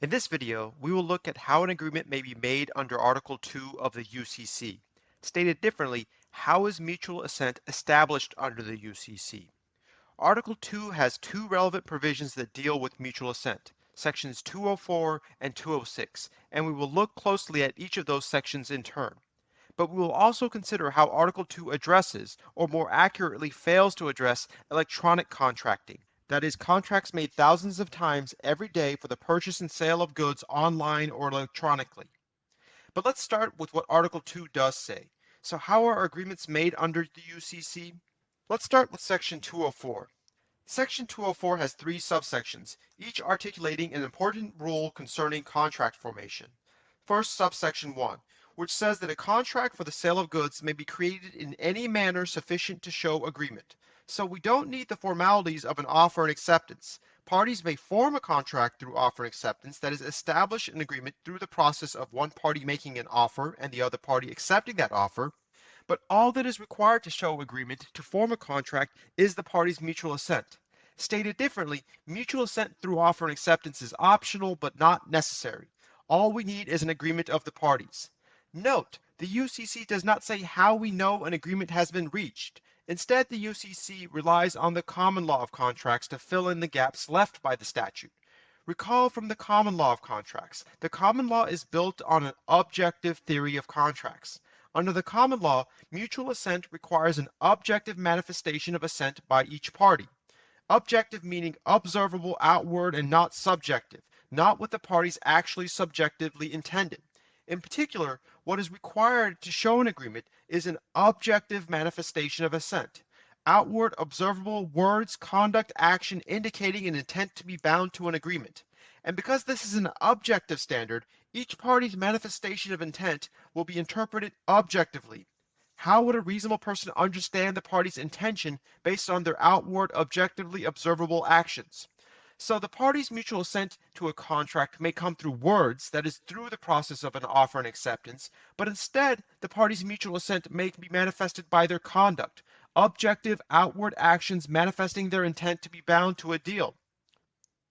In this video, we will look at how an agreement may be made under Article 2 of the UCC. Stated differently, how is mutual assent established under the UCC? Article 2 has two relevant provisions that deal with mutual assent, Sections 204 and 206, and we will look closely at each of those sections in turn. But we will also consider how Article 2 addresses, or more accurately fails to address, electronic contracting. That is, contracts made thousands of times every day for the purchase and sale of goods online or electronically. But let's start with what Article 2 does say. So how are agreements made under the UCC? Let's start with Section 204. Section 204 has three subsections, each articulating an important rule concerning contract formation. First, subsection 1, which says that a contract for the sale of goods may be created in any manner sufficient to show agreement. So we don't need the formalities of an offer and acceptance. Parties may form a contract through offer and acceptance, that is, establish an agreement through the process of one party making an offer and the other party accepting that offer, but all that is required to show agreement to form a contract is the parties' mutual assent. Stated differently, mutual assent through offer and acceptance is optional but not necessary. All we need is an agreement of the parties. Note, the UCC does not say how we know an agreement has been reached. Instead, the UCC relies on the common law of contracts to fill in the gaps left by the statute. Recall from the common law of contracts, the common law is built on an objective theory of contracts. Under the common law, mutual assent requires an objective manifestation of assent by each party. Objective meaning observable outward and not subjective, not what the parties actually subjectively intended. In particular, what is required to show an agreement is an objective manifestation of assent. Outward observable words, conduct, action indicating an intent to be bound to an agreement. And because this is an objective standard, each party's manifestation of intent will be interpreted objectively. How would a reasonable person understand the party's intention based on their outward, objectively observable actions? So the parties' mutual assent to a contract may come through words, that is, through the process of an offer and acceptance, but instead the parties' mutual assent may be manifested by their conduct, objective, outward actions manifesting their intent to be bound to a deal.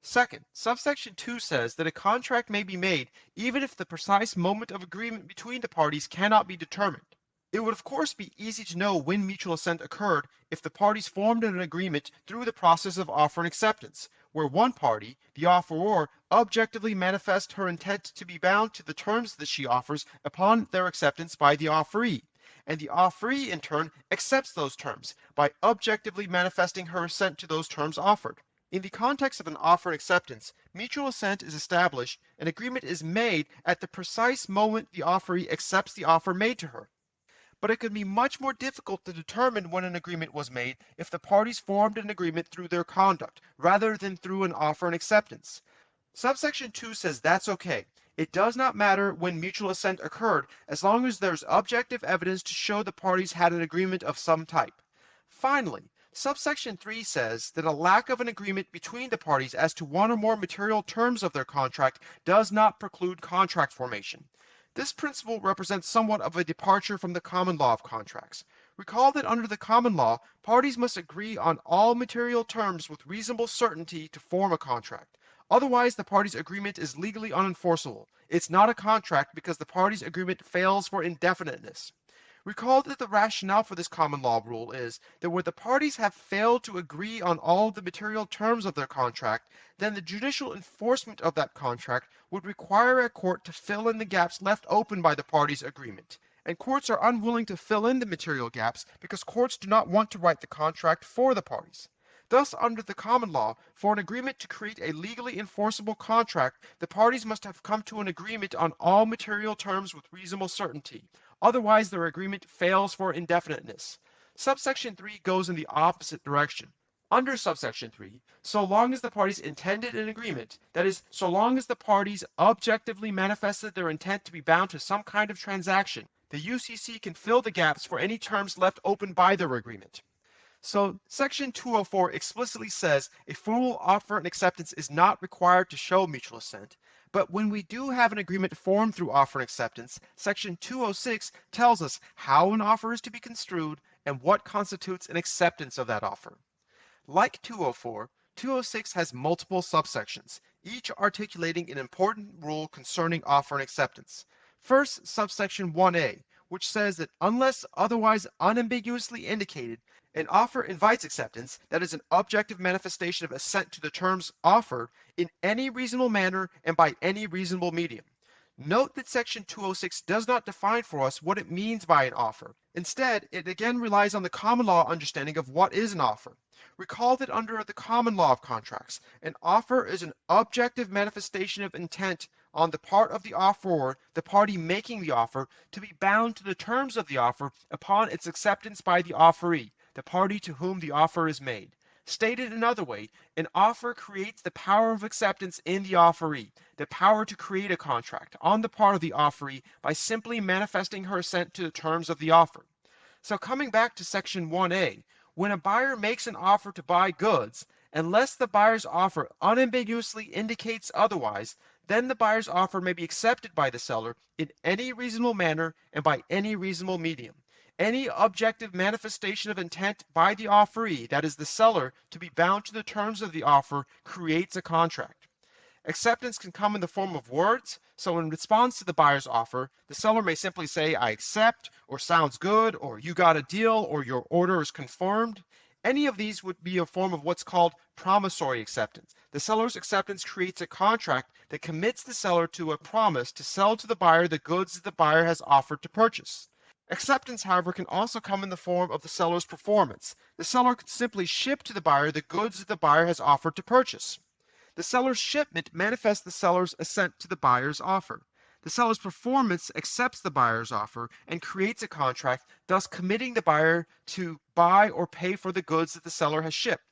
Second, subsection 2 says that a contract may be made even if the precise moment of agreement between the parties cannot be determined. It would of course be easy to know when mutual assent occurred if the parties formed an agreement through the process of offer and acceptance, where one party, the offeror, objectively manifests her intent to be bound to the terms that she offers upon their acceptance by the offeree, and the offeree in turn accepts those terms by objectively manifesting her assent to those terms offered. In the context of an offer and acceptance, mutual assent is established and agreement is made at the precise moment the offeree accepts the offer made to her. But it can be much more difficult to determine when an agreement was made if the parties formed an agreement through their conduct, rather than through an offer and acceptance. Subsection 2 says that's okay. It does not matter when mutual assent occurred, as long as there's objective evidence to show the parties had an agreement of some type. Finally, subsection 3 says that a lack of an agreement between the parties as to one or more material terms of their contract does not preclude contract formation. This principle represents somewhat of a departure from the common law of contracts. Recall that under the common law, parties must agree on all material terms with reasonable certainty to form a contract. Otherwise, the parties' agreement is legally unenforceable. It's not a contract because the parties' agreement fails for indefiniteness. Recall that the rationale for this common law rule is that where the parties have failed to agree on all the material terms of their contract, then the judicial enforcement of that contract would require a court to fill in the gaps left open by the parties' agreement. And courts are unwilling to fill in the material gaps because courts do not want to write the contract for the parties. Thus, under the common law, for an agreement to create a legally enforceable contract, the parties must have come to an agreement on all material terms with reasonable certainty. Otherwise, their agreement fails for indefiniteness. Subsection 3 goes in the opposite direction. Under subsection 3, so long as the parties intended an agreement, that is, so long as the parties objectively manifested their intent to be bound to some kind of transaction, the UCC can fill the gaps for any terms left open by their agreement. So Section 204 explicitly says a formal offer and acceptance is not required to show mutual assent, but when we do have an agreement formed through offer and acceptance, Section 206 tells us how an offer is to be construed and what constitutes an acceptance of that offer. Like 204, 206 has multiple subsections, each articulating an important rule concerning offer and acceptance. First, subsection 1a, which says that unless otherwise unambiguously indicated, an offer invites acceptance, that is an objective manifestation of assent to the terms offered in any reasonable manner and by any reasonable medium. Note that Section 206 does not define for us what it means by an offer. Instead, it again relies on the common law understanding of what is an offer. Recall that under the common law of contracts, an offer is an objective manifestation of intent on the part of the offeror, the party making the offer, to be bound to the terms of the offer upon its acceptance by the offeree, the party to whom the offer is made. Stated another way, an offer creates the power of acceptance in the offeree, the power to create a contract on the part of the offeree by simply manifesting her assent to the terms of the offer. So coming back to section 1a, when a buyer makes an offer to buy goods, unless the buyer's offer unambiguously indicates otherwise, then the buyer's offer may be accepted by the seller in any reasonable manner and by any reasonable medium. Any objective manifestation of intent by the offeree, that is the seller, to be bound to the terms of the offer creates a contract. Acceptance can come in the form of words, so in response to the buyer's offer, the seller may simply say, I accept, or sounds good, or you got a deal, or your order is confirmed. Any of these would be a form of what's called promissory acceptance. The seller's acceptance creates a contract that commits the seller to a promise to sell to the buyer the goods that the buyer has offered to purchase. Acceptance, however, can also come in the form of the seller's performance. The seller could simply ship to the buyer the goods that the buyer has offered to purchase. The seller's shipment manifests the seller's assent to the buyer's offer. The seller's performance accepts the buyer's offer and creates a contract, thus committing the buyer to buy or pay for the goods that the seller has shipped.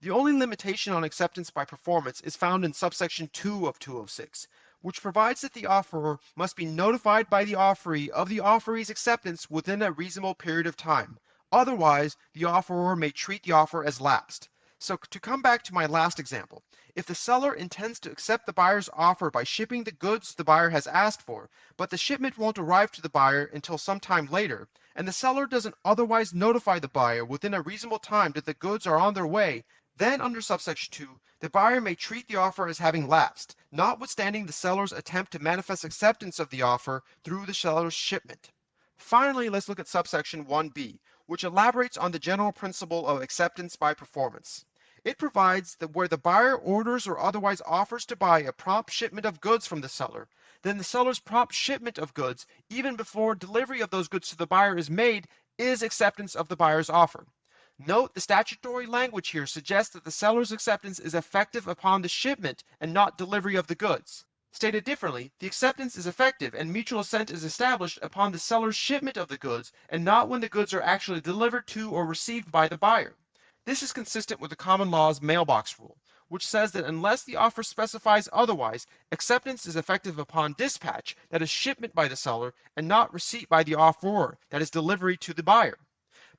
The only limitation on acceptance by performance is found in subsection 2 of 206, which provides that the offeror must be notified by the offeree of the offeree's acceptance within a reasonable period of time. Otherwise, the offeror may treat the offer as lapsed. So to come back to my last example, if the seller intends to accept the buyer's offer by shipping the goods the buyer has asked for, but the shipment won't arrive to the buyer until sometime later, and the seller doesn't otherwise notify the buyer within a reasonable time that the goods are on their way, then under subsection 2, the buyer may treat the offer as having lapsed, notwithstanding the seller's attempt to manifest acceptance of the offer through the seller's shipment. Finally, let's look at subsection 1b, which elaborates on the general principle of acceptance by performance. It provides that where the buyer orders or otherwise offers to buy a prompt shipment of goods from the seller, then the seller's prompt shipment of goods, even before delivery of those goods to the buyer is made, is acceptance of the buyer's offer. Note the statutory language here suggests that the seller's acceptance is effective upon the shipment and not delivery of the goods. Stated differently, the acceptance is effective and mutual assent is established upon the seller's shipment of the goods and not when the goods are actually delivered to or received by the buyer. This is consistent with the common law's mailbox rule, which says that unless the offer specifies otherwise, acceptance is effective upon dispatch, that is shipment by the seller, and not receipt by the offeror, that is delivery to the buyer.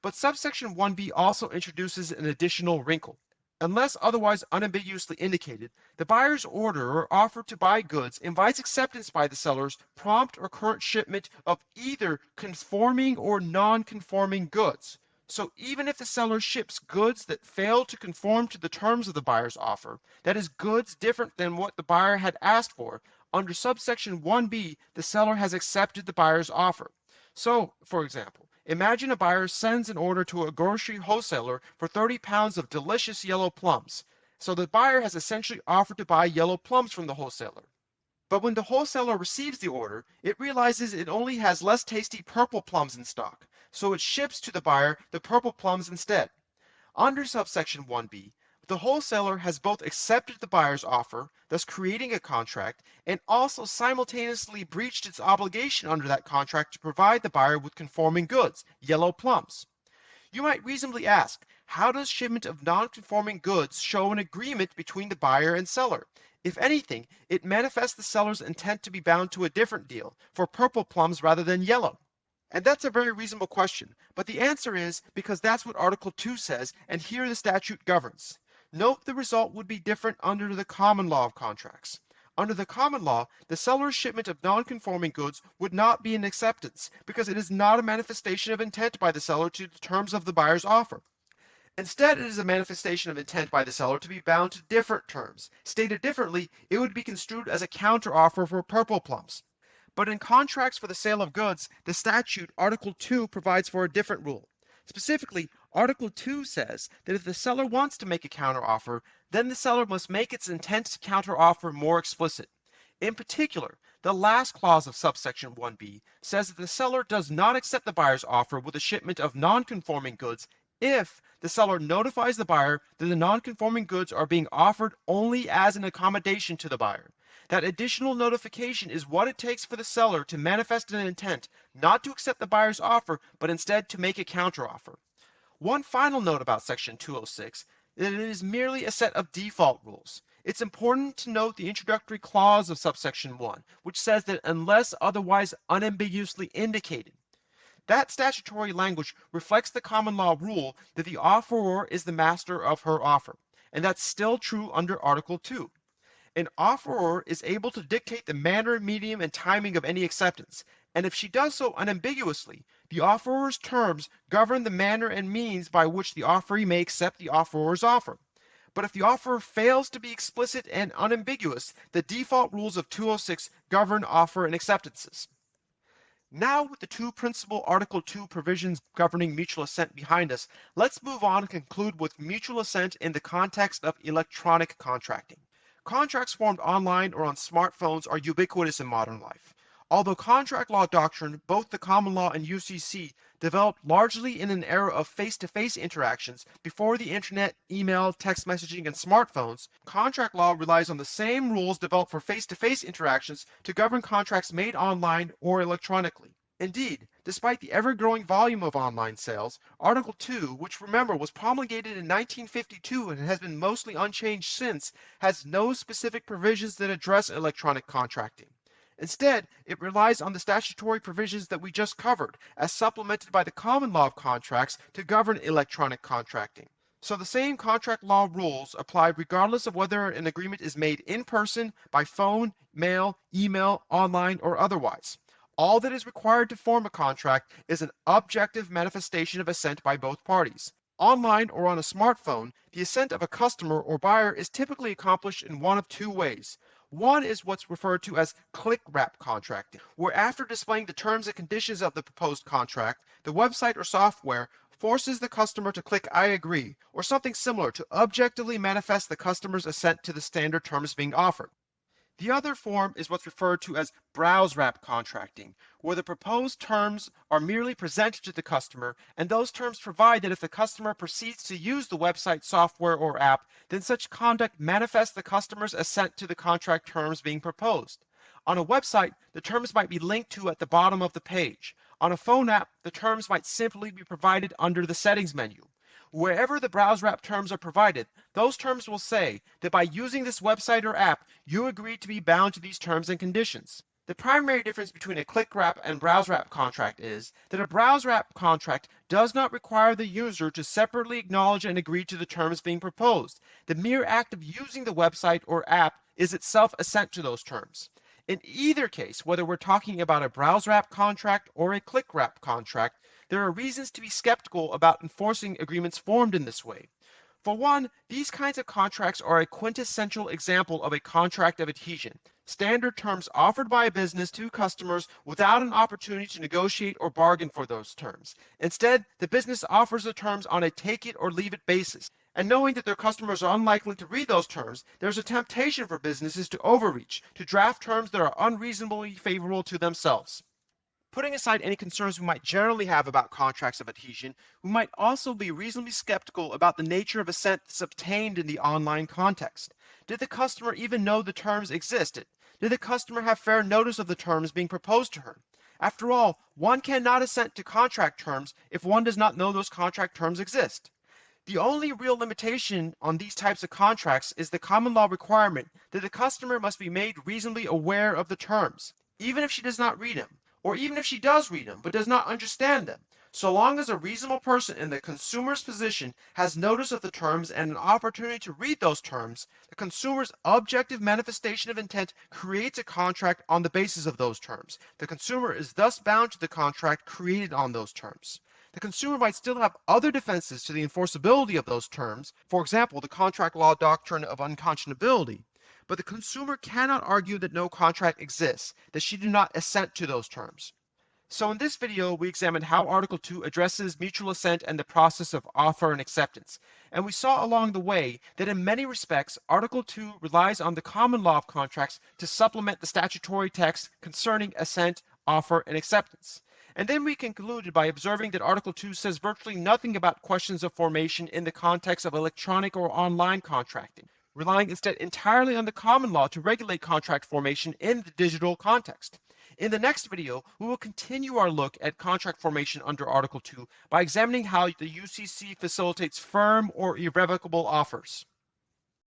But subsection 1b also introduces an additional wrinkle. Unless otherwise unambiguously indicated, the buyer's order or offer to buy goods invites acceptance by the seller's prompt or current shipment of either conforming or non-conforming goods. So even if the seller ships goods that fail to conform to the terms of the buyer's offer, that is goods different than what the buyer had asked for, under subsection 1b, the seller has accepted the buyer's offer. So, for example, imagine a buyer sends an order to a grocery wholesaler for 30 pounds of delicious yellow plums. So the buyer has essentially offered to buy yellow plums from the wholesaler. But when the wholesaler receives the order, it realizes it only has less tasty purple plums in stock, so it ships to the buyer the purple plums instead. Under subsection 1b, the wholesaler has both accepted the buyer's offer, thus creating a contract, and also simultaneously breached its obligation under that contract to provide the buyer with conforming goods, yellow plums. You might reasonably ask, how does shipment of non-conforming goods show an agreement between the buyer and seller? If anything, it manifests the seller's intent to be bound to a different deal, for purple plums rather than yellow. And that's a very reasonable question, but the answer is because that's what Article 2 says, and here the statute governs. Note the result would be different under the common law of contracts. Under the common law, the seller's shipment of non-conforming goods would not be an acceptance, because it is not a manifestation of intent by the seller to the terms of the buyer's offer. Instead, it is a manifestation of intent by the seller to be bound to different terms. Stated differently, it would be construed as a counteroffer for purple plums. But in contracts for the sale of goods, the statute, Article 2, provides for a different rule. Specifically, Article 2 says that if the seller wants to make a counteroffer, then the seller must make its intent to counteroffer more explicit. In particular, the last clause of subsection 1b says that the seller does not accept the buyer's offer with a shipment of non-conforming goods if the seller notifies the buyer that the non-conforming goods are being offered only as an accommodation to the buyer. That additional notification is what it takes for the seller to manifest an intent not to accept the buyer's offer, but instead to make a counteroffer. One final note about Section 206 is that it is merely a set of default rules. It's important to note the introductory clause of subsection 1, which says that unless otherwise unambiguously indicated. That statutory language reflects the common law rule that the offeror is the master of her offer, and that's still true under Article 2. An offeror is able to dictate the manner, medium, and timing of any acceptance, and if she does so unambiguously, the offeror's terms govern the manner and means by which the offeree may accept the offeror's offer. But if the offer fails to be explicit and unambiguous, the default rules of 206 govern offer and acceptances. Now, with the two principal Article 2 provisions governing mutual assent behind us, let's move on and conclude with mutual assent in the context of electronic contracting. Contracts formed online or on smartphones are ubiquitous in modern life. Although contract law doctrine, both the common law and UCC, developed largely in an era of face-to-face interactions before the internet, email, text messaging, and smartphones, contract law relies on the same rules developed for face-to-face interactions to govern contracts made online or electronically. Indeed, despite the ever-growing volume of online sales, Article 2, which remember was promulgated in 1952 and has been mostly unchanged since, has no specific provisions that address electronic contracting. Instead, it relies on the statutory provisions that we just covered, as supplemented by the common law of contracts to govern electronic contracting. So the same contract law rules apply regardless of whether an agreement is made in person, by phone, mail, email, online, or otherwise. All that is required to form a contract is an objective manifestation of assent by both parties. Online or on a smartphone, the assent of a customer or buyer is typically accomplished in one of two ways. One is what's referred to as click-wrap contracting, where after displaying the terms and conditions of the proposed contract, the website or software forces the customer to click I agree, or something similar to objectively manifest the customer's assent to the standard terms being offered. The other form is what's referred to as browse wrap contracting, where the proposed terms are merely presented to the customer, and those terms provide that if the customer proceeds to use the website, software, or app, then such conduct manifests the customer's assent to the contract terms being proposed. On a website, the terms might be linked to at the bottom of the page. On a phone app, the terms might simply be provided under the settings menu. Wherever the browse wrap terms are provided, those terms will say that by using this website or app, you agree to be bound to these terms and conditions. The primary difference between a click wrap and browse wrap contract is that a browse wrap contract does not require the user to separately acknowledge and agree to the terms being proposed. The mere act of using the website or app is itself assent to those terms. In either case, whether we're talking about a browse wrap contract or a click wrap contract, there are reasons to be skeptical about enforcing agreements formed in this way. For one, these kinds of contracts are a quintessential example of a contract of adhesion, standard terms offered by a business to customers without an opportunity to negotiate or bargain for those terms. Instead, the business offers the terms on a take it or leave it basis. And knowing that their customers are unlikely to read those terms, there's a temptation for businesses to overreach, to draft terms that are unreasonably favorable to themselves. Putting aside any concerns we might generally have about contracts of adhesion, we might also be reasonably skeptical about the nature of assent that's obtained in the online context. Did the customer even know the terms existed? Did the customer have fair notice of the terms being proposed to her? After all, one cannot assent to contract terms if one does not know those contract terms exist. The only real limitation on these types of contracts is the common law requirement that the customer must be made reasonably aware of the terms, even if she does not read them, or even if she does read them but does not understand them. So long as a reasonable person in the consumer's position has notice of the terms and an opportunity to read those terms, the consumer's objective manifestation of intent creates a contract on the basis of those terms. The consumer is thus bound to the contract created on those terms. The consumer might still have other defenses to the enforceability of those terms, for example, the contract law doctrine of unconscionability, but the consumer cannot argue that no contract exists, that she did not assent to those terms. So in this video, we examined how Article 2 addresses mutual assent and the process of offer and acceptance. And we saw along the way that in many respects, Article 2 relies on the common law of contracts to supplement the statutory text concerning assent, offer, and acceptance. And then we concluded by observing that Article 2 says virtually nothing about questions of formation in the context of electronic or online contracting, relying instead entirely on the common law to regulate contract formation in the digital context. In the next video, we will continue our look at contract formation under Article 2 by examining how the UCC facilitates firm or irrevocable offers.